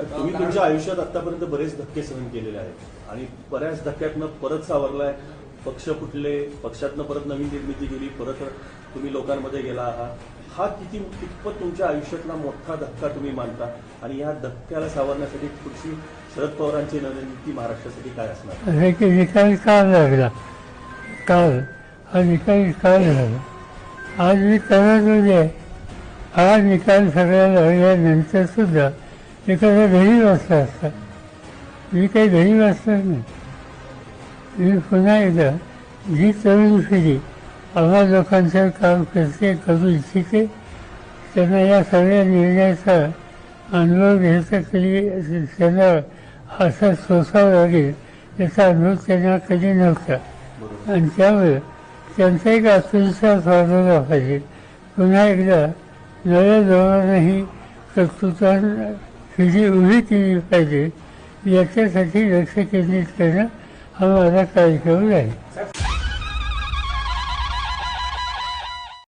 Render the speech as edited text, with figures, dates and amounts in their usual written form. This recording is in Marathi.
तुम्ही तुमच्या आयुष्यात आतापर्यंत बरेच धक्के सहन केलेले आहेत आणि बऱ्याच धक्क्यातनं परत सावरलाय. पक्ष फुटले, पक्षातनं परत नवीन निर्मिती केली, परत तुम्ही लोकांमध्ये गेला आहात. हा कितपत तुमच्या आयुष्यातला मोठा धक्का तुम्ही मानता आणि या धक्क्याला सावरण्यासाठी पुढची शरद पवारांची रणनीती महाराष्ट्रासाठी काय असणार? निकाल काल लागला, काल हा निकाल काल झाला. आज मी करत होते, हा निकाल सगळ्या लागल्यानंतर सुद्धा एखादा घरी वाचला असता. मी काही घरी वाचलं नाही. मी पुन्हा एकदा जी तरुण पिढी आम्हा लोकांचं काम करू इच्छिते त्यांना या सगळ्या निर्णयाचा अनुभव घ्यायचा कधी त्यांना असा सोसावं लागेल याचा अनुभव त्यांना कधी नव्हता. आणि त्यामुळे त्यांचा एक आत्मविश्वास वाढवला पाहिजे. पुन्हा एकदा नव्या धोरणाही कर्तृत्वानं पिढी उभी केली पाहिजे याच्यासाठी लक्ष केंद्रित करणं हा माझा कार्यक्रम आहे.